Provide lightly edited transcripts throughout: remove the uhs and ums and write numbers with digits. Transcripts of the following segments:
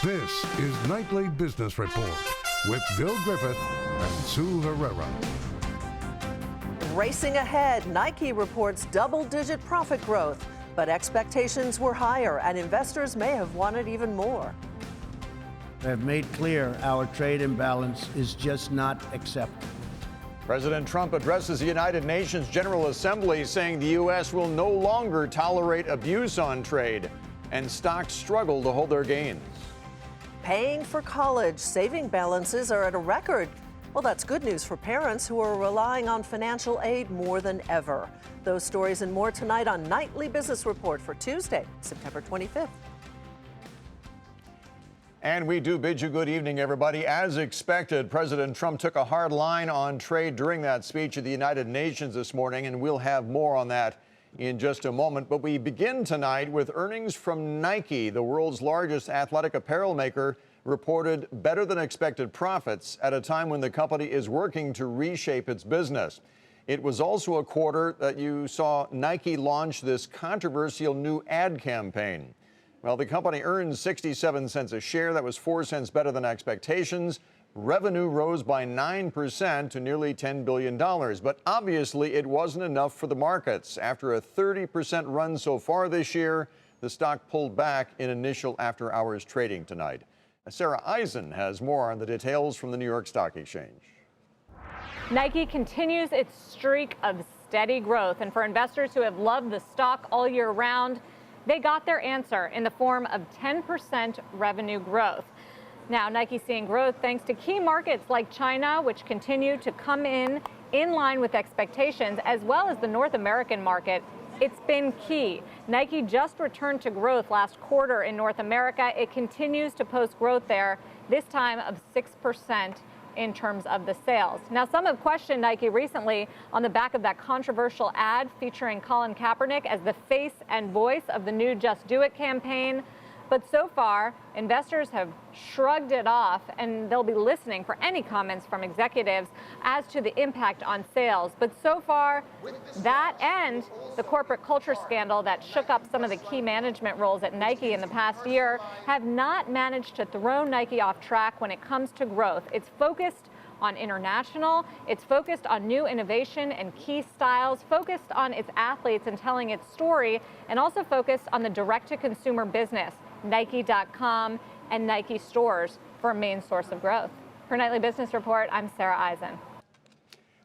This is Nightly Business Report with Bill Griffith and Sue Herrera. Racing ahead, Nike reports double-digit profit growth, but expectations were higher and investors may have wanted even more. They have made clear our trade imbalance is just not acceptable. President Trump addresses the United Nations General Assembly, saying the U.S. will no longer tolerate abuse on trade, and stocks struggle to hold their gains. Paying for college, saving balances are at a record. Well, that's good news for parents who are relying on financial aid more than ever. Those stories and more tonight on Nightly Business Report for Tuesday, September 25th. And we do bid you good evening, everybody. As expected, President Trump took a hard line on trade during that speech at the United Nations this morning, and we'll have more on that in just a moment. But we begin tonight with earnings from Nike, the world's largest athletic apparel maker, reported better than expected profits at a time when the company is working to reshape its business. It was also a quarter that you saw Nike launch this controversial new ad campaign. Well, the company earned 67 cents a share. That was 4 cents better than expectations. Revenue rose by 9% to nearly $10 billion. But obviously, it wasn't enough for the markets. After a 30% run so far this year, the stock pulled back in initial after-hours trading tonight. Sarah Eisen has more on the details from the New York Stock Exchange. Nike continues its streak of steady growth. And for investors who have loved the stock all year round, they got their answer in the form of 10% revenue growth. Now, Nike's seeing growth thanks to key markets like China, which continue to come in line with expectations, as well as the North American market. It's been key. Nike just returned to growth last quarter in North America. It continues to post growth there, this time of 6% in terms of the sales. Now, some have questioned Nike recently on the back of that controversial ad featuring Colin Kaepernick as the face and voice of the new Just Do It campaign. But so far, investors have shrugged it off, and they'll be listening for any comments from executives as to the impact on sales. But so far, that and the corporate culture scandal that shook up some of the key management roles at Nike in the past year have not managed to throw Nike off track when it comes to growth. It's focused on international, it's focused on new innovation and key styles, focused on its athletes and telling its story, and also focused on the direct-to-consumer business, Nike.com and Nike stores, for a main source of growth. For Nightly Business Report, I'm Sarah Eisen.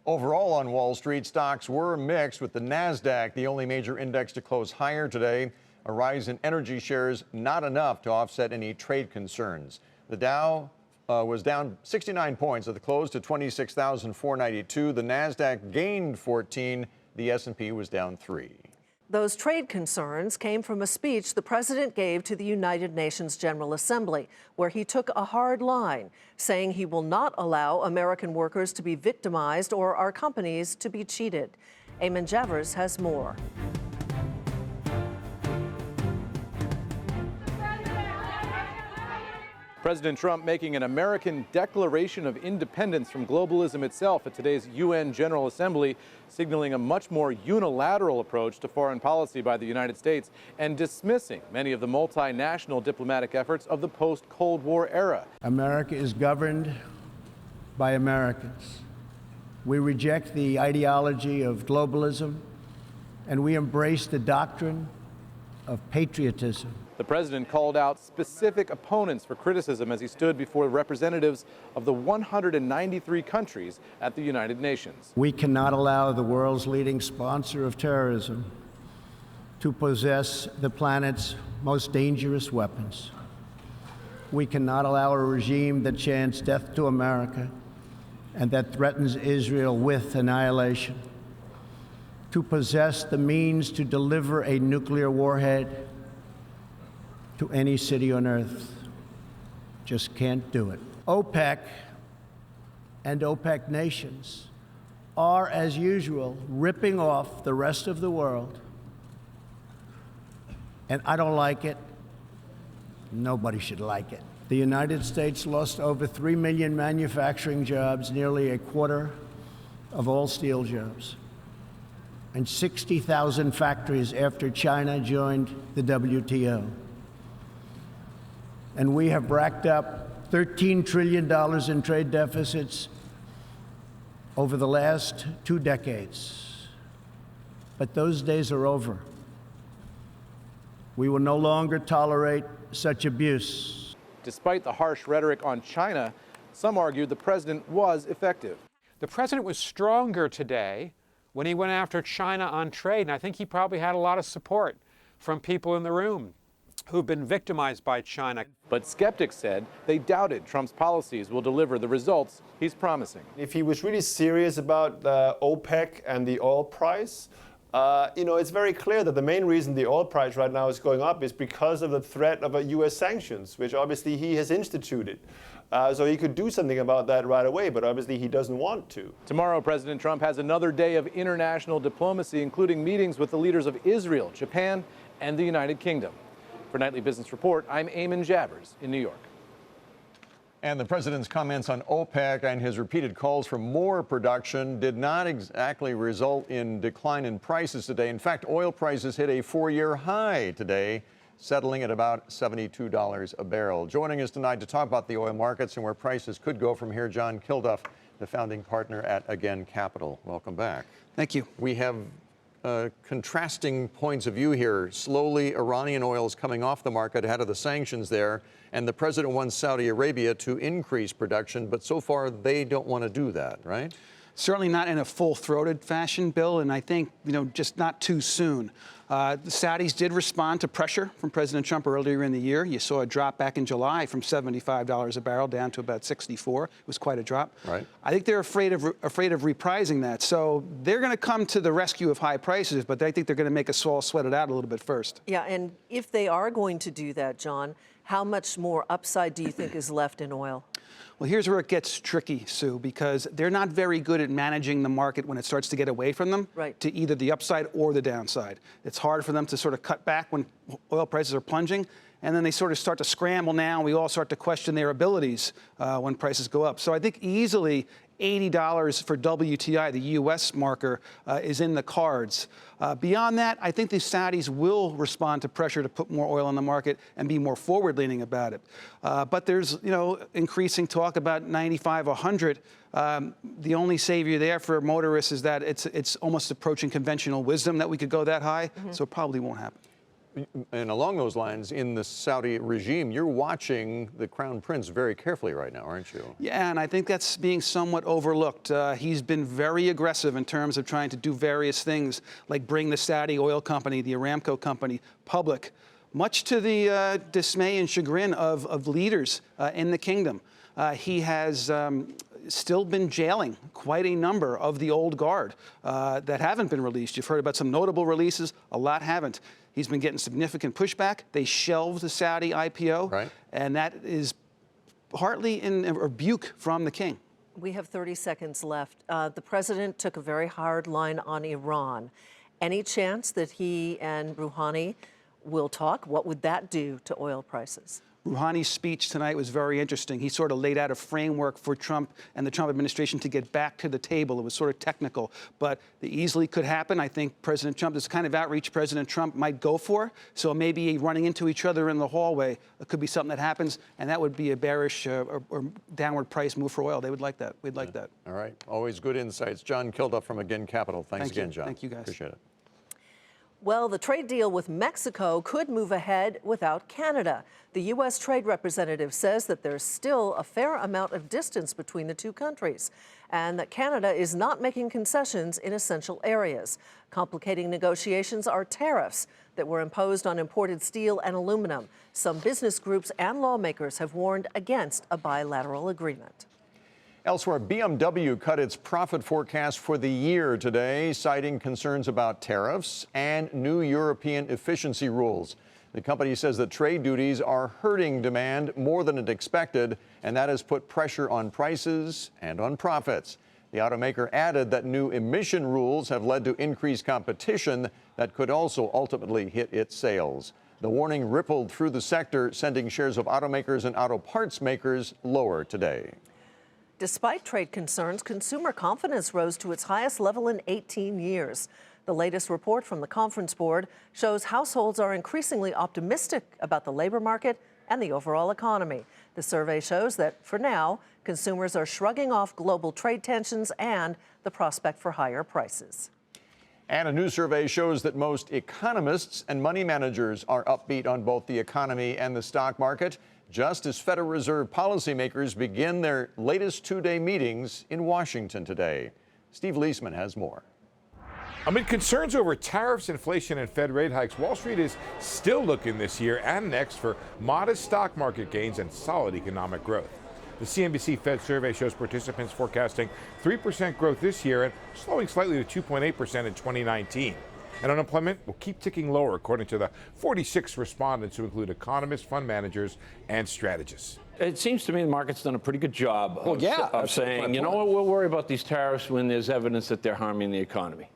Overall on Wall Street, stocks were mixed, with the NASDAQ the only major index to close higher today. A rise in energy shares not enough to offset any trade concerns. The Dow was down 69 points at the close to 26,492. The NASDAQ gained 14. The S&P was down 3. Those trade concerns came from a speech the president gave to the United Nations General Assembly, where he took a hard line, saying he will not allow American workers to be victimized or our companies to be cheated. Eamon Javers has more. President Trump making an American declaration of independence from globalism itself at today's UN General Assembly, signaling a much more unilateral approach to foreign policy by the United States and dismissing many of the multinational diplomatic efforts of the post-Cold War era. America is governed by Americans. We reject the ideology of globalism, and we embrace the doctrine of patriotism. The president called out specific opponents for criticism as he stood before representatives of the 193 countries at the United Nations. We cannot allow the world's leading sponsor of terrorism to possess the planet's most dangerous weapons. We cannot allow a regime that chants death to America and that threatens Israel with annihilation to possess the means to deliver a nuclear warhead to any city on earth. Just can't do it. OPEC and OPEC nations are, as usual, ripping off the rest of the world. And I don't like it. Nobody should like it. The United States lost over 3 million manufacturing jobs, nearly a quarter of all steel jobs, and 60,000 factories after China joined the WTO. and we have racked up $13 trillion in trade deficits over the last 2 decades. But those days are over. We will no longer tolerate such abuse. Despite the harsh rhetoric on China, some argued the president was effective. The president was stronger today when he went after China on trade, and I think he probably had a lot of support from people in the room who've been victimized by China. But skeptics said they doubted Trump's policies will deliver the results he's promising. If he was really serious about the OPEC and the oil price, it's very clear that the main reason the oil price right now is going up is because of the threat of U.S. sanctions, which obviously he has instituted. So he could do something about that right away, but obviously he doesn't want to. Tomorrow, President Trump has another day of international diplomacy, including meetings with the leaders of Israel, Japan, and the United Kingdom. For Nightly Business Report, I'm Eamon Javers in New York. And the president's comments on OPEC and his repeated calls for more production did not exactly result in decline in prices today. In fact, oil prices hit a 4-year high today, settling at about $72 a barrel. Joining us tonight to talk about the oil markets and where prices could go from here, John Kilduff, the founding partner at Again Capital. Welcome back. Thank you. We have contrasting points of view here. Slowly, Iranian oil is coming off the market ahead of the sanctions there, and the president wants Saudi Arabia to increase production, but so far they don't want to do that, right? Certainly not in a full-throated fashion, Bill, and I think, just not too soon. The Saudis did respond to pressure from President Trump earlier in the year. You saw a drop back in July from $75 a barrel down to about $64. It was quite a drop. Right. I think they're afraid of reprising that. So they're going to come to the rescue of high prices, but I think they're going to make us all sweat it out a little bit first. Yeah, and if they are going to do that, John, how much more upside do you think is left in oil? Well, here's where it gets tricky, Sue, because they're not very good at managing the market when it starts to get away from them to either the upside or the downside. It's hard for them to sort of cut back when oil prices are plunging, and then they sort of start to scramble now, and we all start to question their abilities when prices go up. So I think easily $80 for WTI, the U.S. marker, is in the cards. Beyond that, I think the Saudis will respond to pressure to put more oil on the market and be more forward-leaning about it. But there's, increasing talk about 95, 100. The only savior there for motorists is that it's almost approaching conventional wisdom that we could go that high, so it probably won't happen. And along those lines, in the Saudi regime, you're watching the Crown Prince very carefully right now, aren't you? Yeah, and I think that's being somewhat overlooked. He's been very aggressive in terms of trying to do various things, like bring the Saudi oil company, the Aramco company, public, much to the dismay and chagrin of leaders in the kingdom. He has still been jailing quite a number of the old guard that haven't been released. You've heard about some notable releases. A lot haven't. He's been getting significant pushback. They shelved the Saudi IPO, and that is partly in a rebuke from the king. We have 30 seconds left. The president took a very hard line on Iran. Any chance that he and Rouhani will talk? What would that do to oil prices? Rouhani's speech tonight was very interesting. He sort of laid out a framework for Trump and the Trump administration to get back to the table. It was sort of technical, but it easily could happen. I think President Trump, this kind of outreach President Trump might go for, so maybe running into each other in the hallway could be something that happens, and that would be a bearish or downward price move for oil. They would like that. We'd like that. All right. Always good insights. John Kilduff from Again Capital. Thanks again, John. Thank you, guys. Appreciate it. Well, the trade deal with Mexico could move ahead without Canada. The U.S. Trade Representative says that there's still a fair amount of distance between the two countries and that Canada is not making concessions in essential areas. Complicating negotiations are tariffs that were imposed on imported steel and aluminum. Some business groups and lawmakers have warned against a bilateral agreement. Elsewhere, BMW cut its profit forecast for the year today, citing concerns about tariffs and new European efficiency rules. The company says that trade duties are hurting demand more than it expected, and that has put pressure on prices and on profits. The automaker added that new emission rules have led to increased competition that could also ultimately hit its sales. The warning rippled through the sector, sending shares of automakers and auto parts makers lower today. Despite trade concerns, consumer confidence rose to its highest level in 18 years. The latest report from the Conference Board shows households are increasingly optimistic about the labor market and the overall economy. The survey shows that, for now, consumers are shrugging off global trade tensions and the prospect for higher prices. And a new survey shows that most economists and money managers are upbeat on both the economy and the stock market, just as Federal Reserve policymakers begin their latest two-day meetings in Washington today. Steve Leisman has more. Amid concerns over tariffs, inflation, and Fed rate hikes, Wall Street is still looking this year and next for modest stock market gains and solid economic growth. The CNBC Fed survey shows participants forecasting 3% growth this year and slowing slightly to 2.8% in 2019. And unemployment will keep ticking lower, according to the 46 respondents, who include economists, fund managers, and strategists. It seems to me the market's done a pretty good job of saying, you know what, we'll worry about these tariffs when there's evidence that they're harming the economy.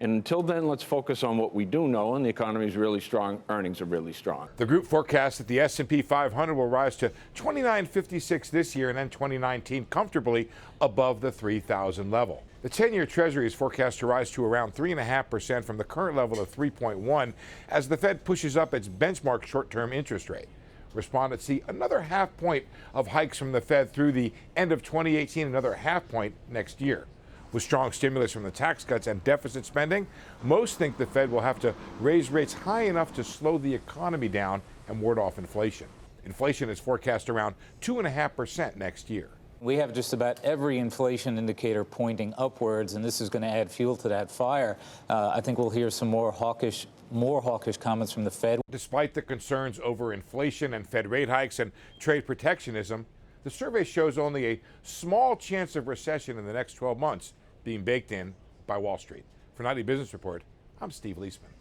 And until then, let's focus on what we do know, and the economy is really strong, earnings are really strong. The group forecasts that the S&P 500 will rise to 2956 this year and end 2019 comfortably above the 3,000 level. The 10-year Treasury is forecast to rise to around 3.5% from the current level of 3.1 as the Fed pushes up its benchmark short-term interest rate. Respondents see another half point of hikes from the Fed through the end of 2018, another half point next year. With strong stimulus from the tax cuts and deficit spending, most think the Fed will have to raise rates high enough to slow the economy down and ward off inflation. Inflation is forecast around 2.5% next year. We have just about every inflation indicator pointing upwards, and this is going to add fuel to that fire. I think we'll hear some more hawkish comments from the Fed. Despite the concerns over inflation and Fed rate hikes and trade protectionism, the survey shows only a small chance of recession in the next 12 months being baked in by Wall Street. For Nightly Business Report, I'm Steve Leisman.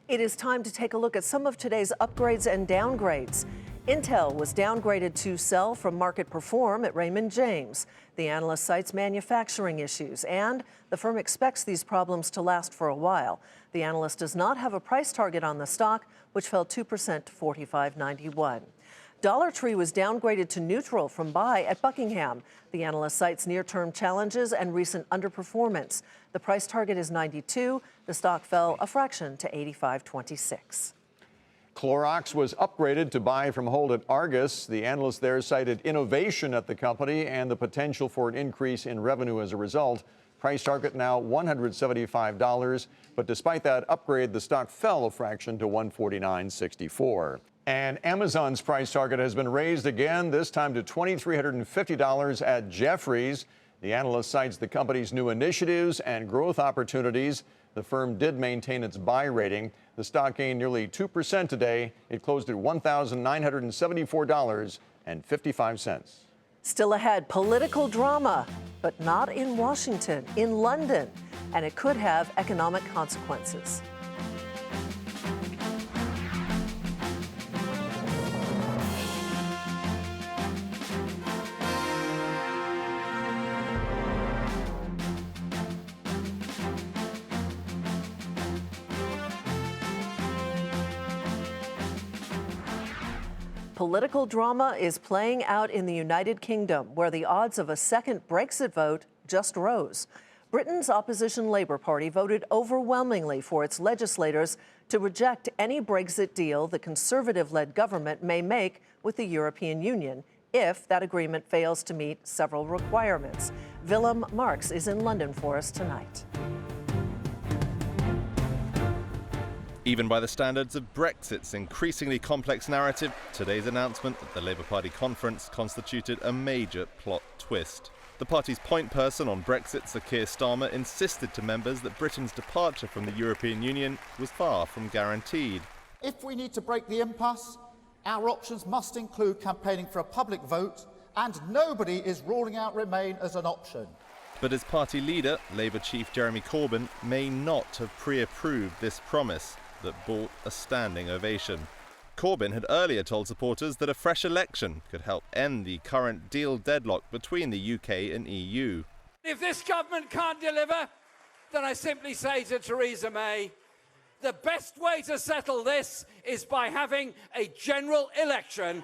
It is time to take a look at some of today's upgrades and downgrades. Intel was downgraded to sell from market perform at Raymond James. The analyst cites manufacturing issues, and the firm expects these problems to last for a while. The analyst does not have a price target on the stock, which fell 2% to $45.91. Dollar Tree was downgraded to neutral from buy at Buckingham. The analyst cites near-term challenges and recent underperformance. The price target is 92. The stock fell a fraction to 85.26. Clorox was upgraded to buy from hold at Argus. The analyst there cited innovation at the company and the potential for an increase in revenue as a result. Price target now $175. But despite that upgrade, the stock fell a fraction to $149.64. And Amazon's price target has been raised again, this time to $2,350 at Jefferies. The analyst cites the company's new initiatives and growth opportunities. The firm did maintain its buy rating. The stock gained nearly 2% today. It closed at $1,974.55. Still ahead, political drama, but not in Washington, in London, and it could have economic consequences. Political drama is playing out in the United Kingdom, where the odds of a second Brexit vote just rose. Britain's opposition Labour Party voted overwhelmingly for its legislators to reject any Brexit deal the Conservative-led government may make with the European Union if that agreement fails to meet several requirements. Willem Marx is in London for us tonight. Even by the standards of Brexit's increasingly complex narrative, today's announcement at the Labour Party conference constituted a major plot twist. The party's point person on Brexit, Sir Keir Starmer, insisted to members that Britain's departure from the European Union was far from guaranteed. If we need to break the impasse, our options must include campaigning for a public vote, and nobody is ruling out Remain as an option. But as party leader, Labour chief Jeremy Corbyn may not have pre-approved this promise that bought a standing ovation. Corbyn had earlier told supporters that a fresh election could help end the current deal deadlock between the UK and EU. If this government can't deliver, then I simply say to Theresa May, the best way to settle this is by having a general election.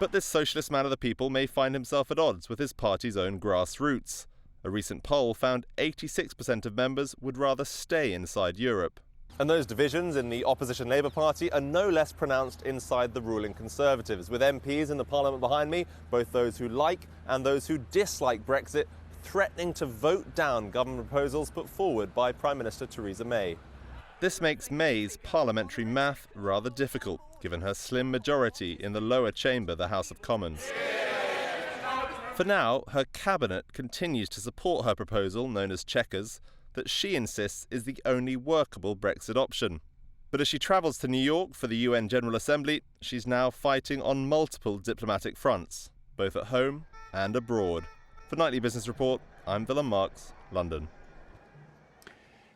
But this socialist man of the people may find himself at odds with his party's own grassroots. A recent poll found 86% of members would rather stay inside Europe. And those divisions in the opposition Labour Party are no less pronounced inside the ruling Conservatives, with MPs in the Parliament behind me, both those who like and those who dislike Brexit, threatening to vote down government proposals put forward by Prime Minister Theresa May. This makes May's parliamentary math rather difficult, given her slim majority in the lower chamber, the House of Commons. For now, her cabinet continues to support her proposal, known as Chequers, that she insists is the only workable Brexit option. But as she travels to New York for the UN General Assembly, she's now fighting on multiple diplomatic fronts, both at home and abroad. For Nightly Business Report, I'm Willem Marx, London.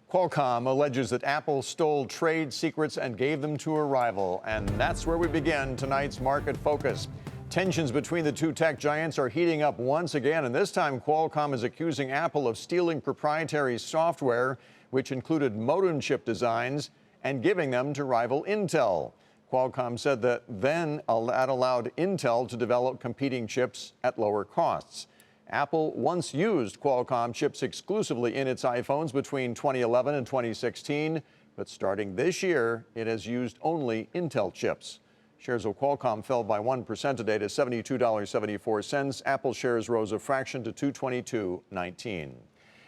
Qualcomm alleges that Apple stole trade secrets and gave them to a rival. And that's where we begin tonight's Market Focus. Tensions between the two tech giants are heating up once again, and this time Qualcomm is accusing Apple of stealing proprietary software, which included modem chip designs, and giving them to rival Intel. Qualcomm said that then that allowed Intel to develop competing chips at lower costs. Apple once used Qualcomm chips exclusively in its iPhones between 2011 and 2016, but starting this year, it has used only Intel chips. Shares of Qualcomm fell by 1% today to $72.74. Apple shares rose a fraction to $222.19.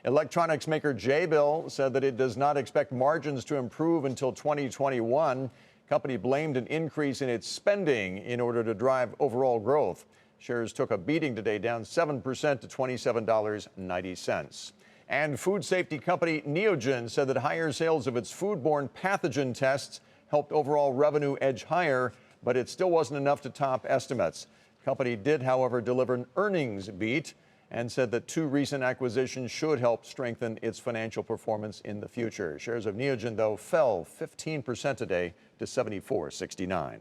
Electronics maker Jabil said that it does not expect margins to improve until 2021. The company blamed an increase in its spending in order to drive overall growth. Shares took a beating today, down 7% to $27.90. And food safety company Neogen said that higher sales of its foodborne pathogen tests helped overall revenue edge higher, but it still wasn't enough to top estimates. The company did, however, deliver an earnings beat and said that two recent acquisitions should help strengthen its financial performance in the future. Shares of Neogen, though, fell 15% today to $74.69.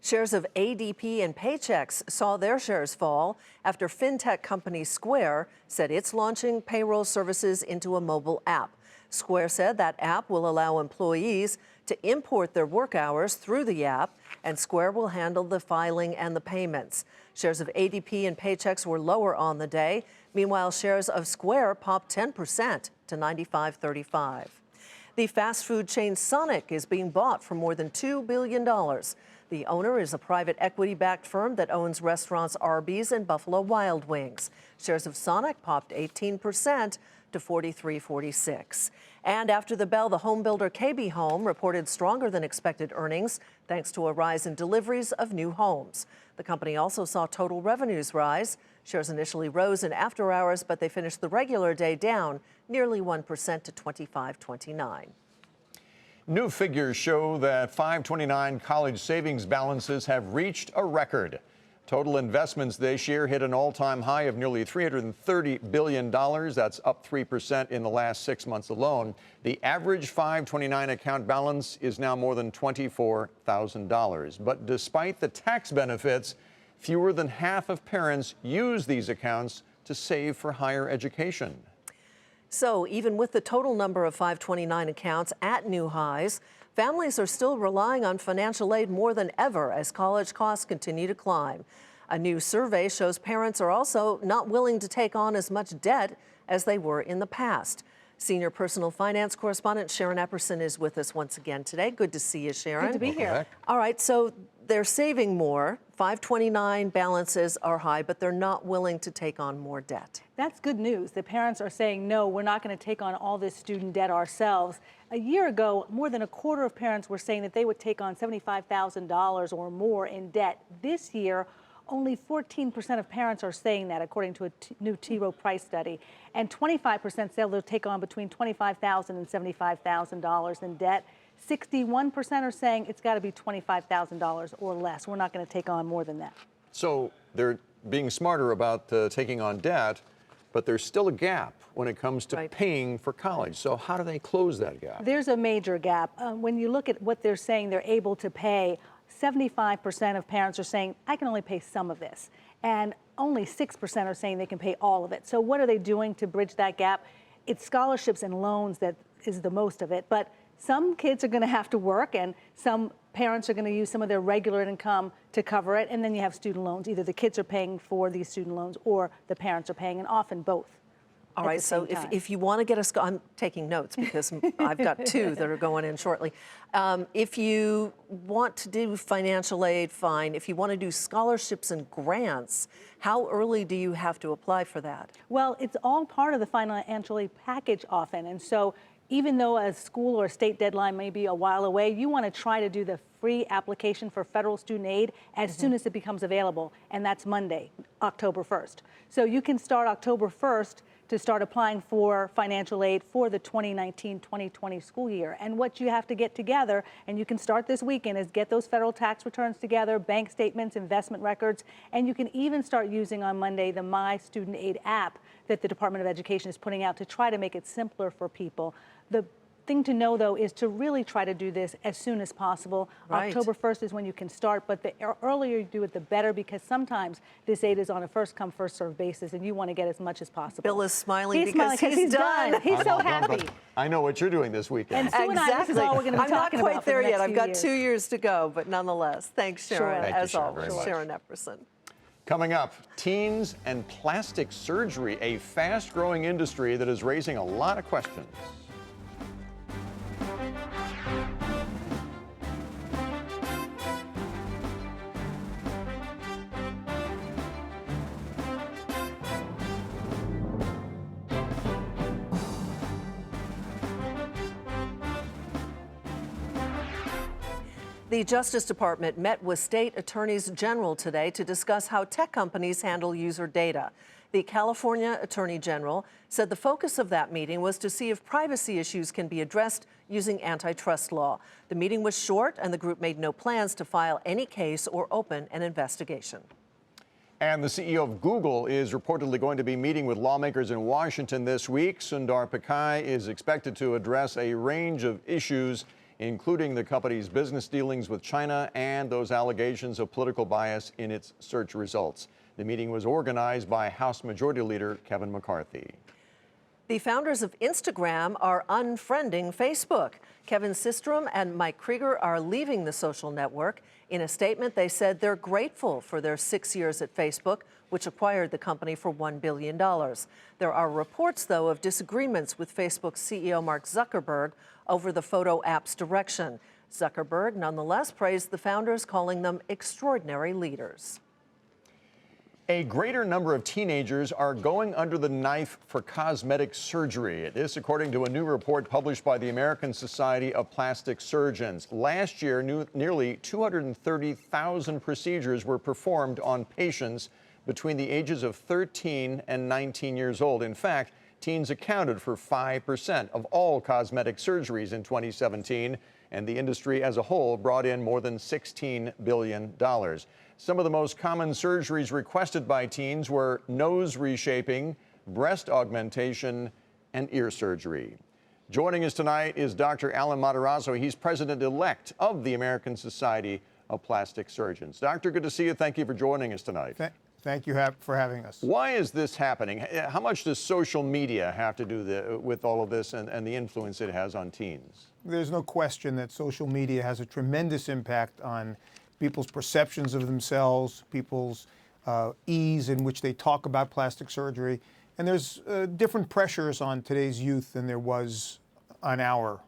Shares of ADP and Paychex saw their shares fall after fintech company Square said it's launching payroll services into a mobile app. Square said that app will allow employees to import their work hours through the app, and Square will handle the filing and the payments. Shares of ADP and Paychex were lower on the day. Meanwhile, shares of Square popped 10% to $95.35. The fast food chain Sonic is being bought for more than $2 billion. The owner is a private equity-backed firm that owns restaurants Arby's and Buffalo Wild Wings. Shares of Sonic popped 18% to $43.46. And after the bell, the home builder KB Home reported stronger than expected earnings thanks to a rise in deliveries of new homes. The company also saw total revenues rise. Shares initially rose in after hours, but they finished the regular day down nearly 1% to $25.29. New figures show that 529 college savings balances have reached a record. Total investments this year hit an all-time high of nearly $330 billion. That's up 3% in the last 6 months alone. The average 529 account balance is now more than $24,000. But despite the tax benefits, fewer than half of parents use these accounts to save for higher education. So even with the total number of 529 accounts at new highs, families are still relying on financial aid more than ever as college costs continue to climb. A new survey shows parents are also not willing to take on as much debt as they were in the past. Senior personal finance correspondent Sharon Epperson is with us once again today. Good to see you, Sharon. Good to be here. All right, so they're saving more. 529 balances are high, but they're not willing to take on more debt. That's good news. The parents are saying, no, we're not going to take on all this student debt ourselves. A year ago, more than a quarter of parents were saying that they would take on $75,000 or more in debt. This year, only 14% of parents are saying that, according to a new T. Rowe Price study. And 25% say they'll take on between $25,000 and $75,000 in debt. 61% are saying it's got to be $25,000 or less. We're not going to take on more than that. So they're being smarter about taking on debt, but there's still a gap when it comes to paying for college. So how do they close that gap? There's a major gap. When you look at what they're saying they're able to pay, 75% of parents are saying, I can only pay some of this. And only 6% are saying they can pay all of it. So what are they doing to bridge that gap? It's scholarships and loans that is the most of it. But some kids are going to have to work, and some parents are going to use some of their regular income to cover it. And then you have student loans. Either the kids are paying for these student loans or the parents are paying, and often both. All right, so if you want to get a, I'm taking notes because I've got two that are going in shortly. If you want to do financial aid, fine. If you want to do scholarships and grants, how early do you have to apply for that? Well, it's all part of the financial aid package often. And so even though a school or a state deadline may be a while away, you want to try to do the free application for federal student aid as soon as it becomes available. And that's Monday, October 1st. So you can start October 1st to start applying for financial aid for the 2019-2020 school year. And what you have to get together, and you can start this weekend, is get those federal tax returns together, bank statements, investment records, and you can even start using on Monday the My Student Aid app that the Department of Education is putting out to try to make it simpler for people. The thing to know, though, is to really try to do this as soon as possible. Right. October 1st is when you can start, but the earlier you do it, the better, because sometimes this aid is on a first-come, first-served basis, and you want to get as much as possible. Bill is smiling He's because smiling he's done. He's so Done, happy. but I know what you're doing this weekend. And Sue and I, this is all we're going to be I'm not talking quite about for there the yet. next I've few got years. 2 years to go, but nonetheless, thanks, Sharon, Sure. Thank you, as Sharon, always. very much. Sharon Epperson. Coming up, teens and plastic surgery, a fast-growing industry that is raising a lot of questions. The Justice Department met with state attorneys general today to discuss how tech companies handle user data. The California Attorney General said the focus of that meeting was to see if privacy issues can be addressed using antitrust law. The meeting was short, and the group made no plans to file any case or open an investigation. And the CEO of Google is reportedly going to be meeting with lawmakers in Washington this week. Sundar Pichai is expected to address a range of issues, including the company's business dealings with China and those allegations of political bias in its search results. The meeting was organized by House Majority Leader Kevin McCarthy. The founders of Instagram are unfriending Facebook. Kevin Systrom and Mike Krieger are leaving the social network. In a statement, they said they're grateful for their 6 years at Facebook, which acquired the company for $1 billion. There are reports, though, of disagreements with Facebook's CEO Mark Zuckerberg over the photo app's direction. Zuckerberg nonetheless praised the founders, calling them extraordinary leaders. A greater number of teenagers are going under the knife for cosmetic surgery. This, according to a new report published by the American Society of Plastic Surgeons. Last year, nearly 230,000 procedures were performed on patients between the ages of 13 and 19 years old. In fact, teens accounted for 5% of all cosmetic surgeries in 2017, and the industry as a whole brought in more than $16 billion. Some of the most common surgeries requested by teens were nose reshaping, breast augmentation, and ear surgery. Joining us tonight is Dr. Alan Matarazzo. He's president-elect of the American Society of Plastic Surgeons. Doctor, good to see you. Thank you for joining us tonight. Thank you for having us. Why is this happening? How much does social media have to do with all of this and the influence it has on teens? There's no question that social media has a tremendous impact on people's perceptions of themselves, people's ease in which they talk about plastic surgery. And there's different pressures on today's youth than there was in our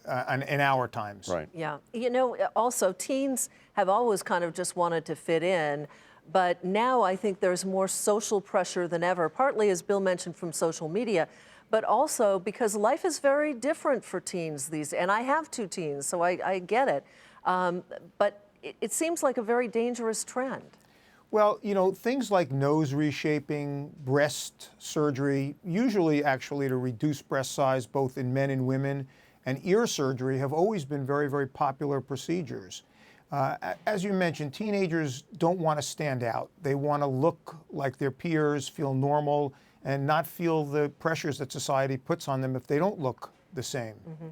times. Right. Yeah. You know, also, teens have always kind of just wanted to fit in. But now I think there's more social pressure than ever, partly, as Bill mentioned, from social media, but also because life is very different for teens these days. And I have two teens, so I get it. But it seems like a very dangerous trend. Well, you know, things like nose reshaping, breast surgery, usually actually to reduce breast size both in men and women, and ear surgery have always been very, very popular procedures. As you mentioned, teenagers don't want to stand out. They want to look like their peers, feel normal, and not feel the pressures that society puts on them if they don't look the same. Mm-hmm.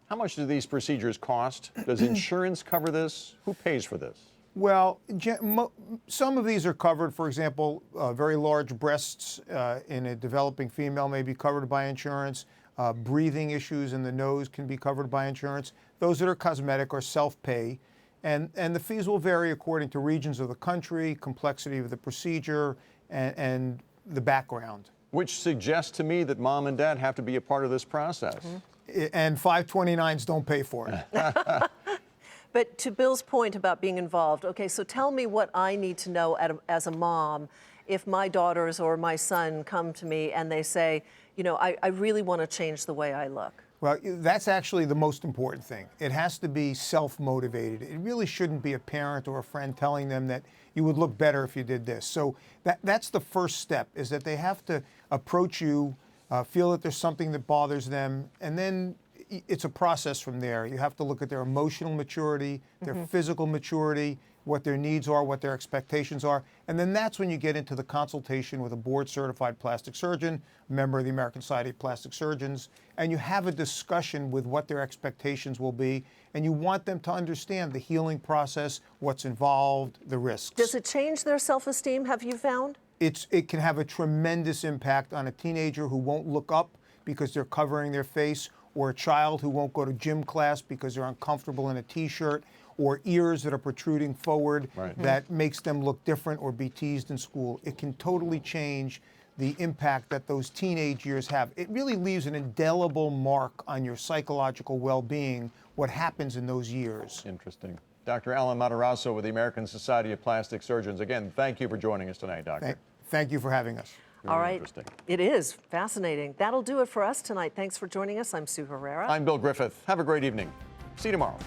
How much do these procedures cost? Does insurance cover this? Who pays for this? Well, some of these are covered. For example, very large breasts in a developing female may be covered by insurance. Breathing issues in the nose can be covered by insurance. Those that are cosmetic are self-pay. And the fees will vary according to regions of the country, complexity of the procedure, and the background. Which suggests to me that mom and dad have to be a part of this process. And 529s don't pay for it. But to Bill's point about being involved, okay, so tell me what I need to know as a mom if my daughters or my son come to me and they say, you know, I really want to change the way I look. Well, that's actually the most important thing. It has to be self-motivated. It really shouldn't be a parent or a friend telling them that you would look better if you did this. So that's the first step, is that they have to approach you, feel that there's something that bothers them, and then it's a process from there. You have to look at their emotional maturity, their physical maturity, what their needs are, what their expectations are. And then that's when you get into the consultation with a board-certified plastic surgeon, a member of the American Society of Plastic Surgeons, and you have a discussion with what their expectations will be, and you want them to understand the healing process, what's involved, the risks. Does it change their self-esteem, have you found? It can have a tremendous impact on a teenager who won't look up because they're covering their face, or a child who won't go to gym class because they're uncomfortable in a t-shirt, or ears that are protruding forward that makes them look different or be teased in school. It can totally change the impact that those teenage years have. It really leaves an indelible mark on your psychological well-being, what happens in those years. Interesting. Dr. Alan Matarazzo with the American Society of Plastic Surgeons. Again, thank you for joining us tonight, Doctor. Thank you for having us. All right. It is fascinating. That'll do it for us tonight. Thanks for joining us. I'm Sue Herrera. I'm Bill Griffith. Have a great evening. See you tomorrow.